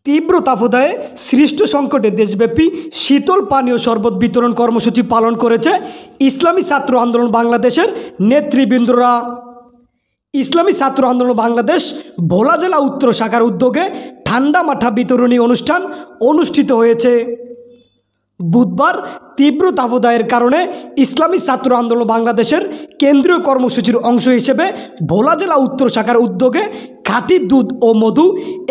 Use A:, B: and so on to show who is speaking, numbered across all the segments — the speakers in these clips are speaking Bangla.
A: তীব্র তাপদাহে সৃষ্ট সংকটে দেশব্যাপী শীতল পানীয় শরবত বিতরণ কর্মসূচি পালন করেছে ইসলামী ছাত্র আন্দোলন বাংলাদেশের নেতৃবৃন্দরা। ইসলামী ছাত্র আন্দোলন বাংলাদেশ ভোলা জেলা উত্তর শাখার উদ্যোগে ঠান্ডা মাঠা বিতরণী অনুষ্ঠান অনুষ্ঠিত হয়েছে। বুধবার তীব্র তাপদাহের কারণে ইসলামী ছাত্র আন্দোলন বাংলাদেশের কেন্দ্রীয় কর্মসূচির অংশ হিসেবে ভোলা জেলা উত্তর শাখার উদ্যোগে খাঁটি দুধ ও মধু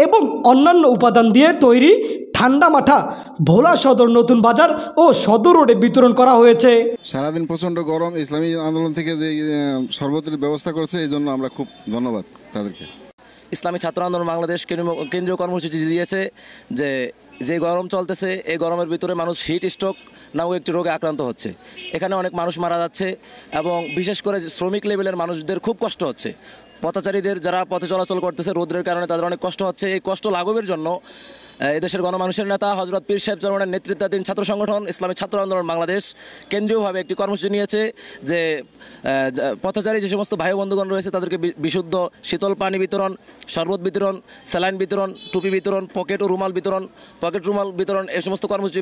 A: এবং অন্যান্য উপাদান দিয়ে তৈরি ঠান্ডা মাঠা ভোলা সদর নতুন বাজার ও সদর রোডে বিতরণ করা হয়েছে।
B: সারাদিন প্রচণ্ড গরম, ইসলামী আন্দোলন থেকে যে শরবতের ব্যবস্থা করেছে এই জন্য আমরা খুব ধন্যবাদ তাদেরকে।
C: ইসলামী ছাত্র আন্দোলন বাংলাদেশ কেন্দ্রীয় কর্মসূচি দিয়েছে যে গরম চলতেছে, এই গরমের ভিতরে মানুষ হিট স্ট্রোক নামক একটি রোগে আক্রান্ত হচ্ছে। এখানে অনেক মানুষ মারা যাচ্ছে এবং বিশেষ করে শ্রমিক লেভেলের মানুষদের খুব কষ্ট হচ্ছে। পথচারীদের যারা পথে চলাচল করতেছে রোদের কারণে তাদের অনেক কষ্ট হচ্ছে। এই কষ্ট লাঘবের জন্য এদেশের গণমানুষের নেতা হজরত পীর সাহেব চরমনের নেতৃত্বাধীন ছাত্র সংগঠন ইসলামী ছাত্র আন্দোলন বাংলাদেশ কেন্দ্রীয়ভাবে একটি কর্মসূচি নিয়েছে যে পথচারী যে সমস্ত ভাই বন্ধুগণ রয়েছে তাদেরকে বিশুদ্ধ শীতল পানি বিতরণ, শরবত বিতরণ, স্যালাইন বিতরণ, টুপি বিতরণ, পকেট রুমাল বিতরণ এই সমস্ত কর্মসূচি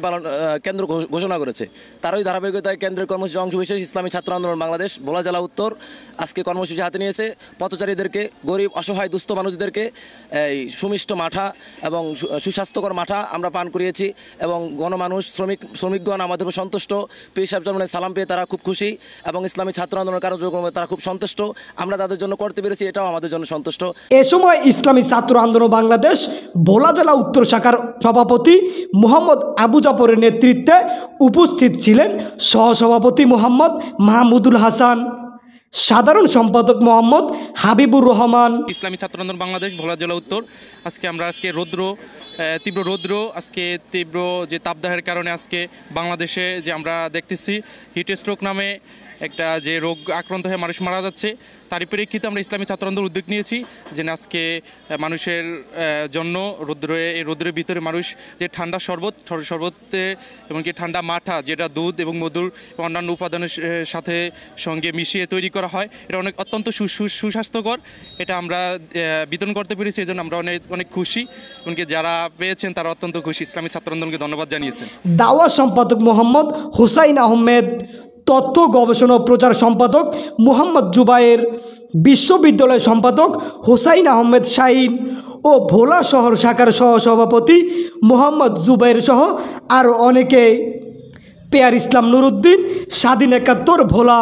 C: কেন্দ্র ঘোষণা করেছে। তারই ধারাবাহিকতায় কেন্দ্রের কর্মসূচির অংশ বিশেষ ইসলামী ছাত্র আন্দোলন বাংলাদেশ ভোলা জেলা উত্তর আজকে কর্মসূচি হাতে নিয়েছে। পথচারীদেরকে, গরিব অসহায় দুস্থ মানুষদেরকে এই সুমিষ্ট মাঠা এবং স্বাস্থ্যকর মাঠা আমরা পান করিয়েছি এবং গণমানুষ শ্রমিকগণ আমাদের খুব সন্তুষ্ট। পীর সাহেব চরমনের সালাম পেয়ে তারা খুব খুশি এবং ইসলামী ছাত্র আন্দোলনের কার্যক্রমে তারা খুব সন্তুষ্ট। আমরা তাদের জন্য করতে পেরেছি, এটাও আমাদের জন্য সন্তুষ্ট।
A: এ সময় ইসলামী ছাত্র আন্দোলন বাংলাদেশ ভোলা জেলা উত্তর শাখার সভাপতি মোহাম্মদ আবু জাফরের নেতৃত্বে উপস্থিত ছিলেন সহসভাপতি মোহাম্মদ মাহমুদুল হাসান, সাধারণ সম্পাদক মোহাম্মদ হাবিবুর রহমান।
D: ইসলামী ছাত্র আন্দোলন বাংলাদেশ ভোলা জেলা উত্তর আজকে তীব্র রৌদ্র তীব্র যে তাপদাহের কারণে আজকে বাংলাদেশে যে আমরা দেখতেছি হিট স্ট্রোক নামে একটা যে রোগ আক্রান্ত হয়ে মানুষ মারা যাচ্ছে, তারই প্রেক্ষিতে আমরা ইসলামী ছাত্র আন্দোলন উদ্যোগ নিয়েছি যে আজকে মানুষের জন্য রৌদ্রের ভিতরে মানুষ যে ঠান্ডা শরবতে এমনকি ঠান্ডা মাঠা যেটা দুধ এবং মধুর অন্যান্য উপাদানের সঙ্গে মিশিয়ে তৈরি করা হয়, এটা অত্যন্ত সুস্বাস্থ্যকর। এটা আমরা বিতরণ করতে পেরেছি, এই জন্য আমরা অনেক খুশি। এমনকি যারা পেয়েছেন তারা অত্যন্ত খুশি। ইসলামী ছাত্র আন্দোলনকে ধন্যবাদ জানিয়েছেন।
A: দাওয়া সম্পাদক মোহাম্মদ হুসাইন আহমেদ, তথ্য গবেষণা ও প্রচার সম্পাদক মোহাম্মদ জুবায়ের, বিশ্ববিদ্যালয় সম্পাদক হুসাইন আহমেদ শাহিন ও ভোলা শহর শাখার সহসভাপতি মোহাম্মদ জুবায়ের সহ আরও অনেকে। পেয়ার ইসলাম নুরুদ্দিন, স্বাধীন ৭১ ভোলা।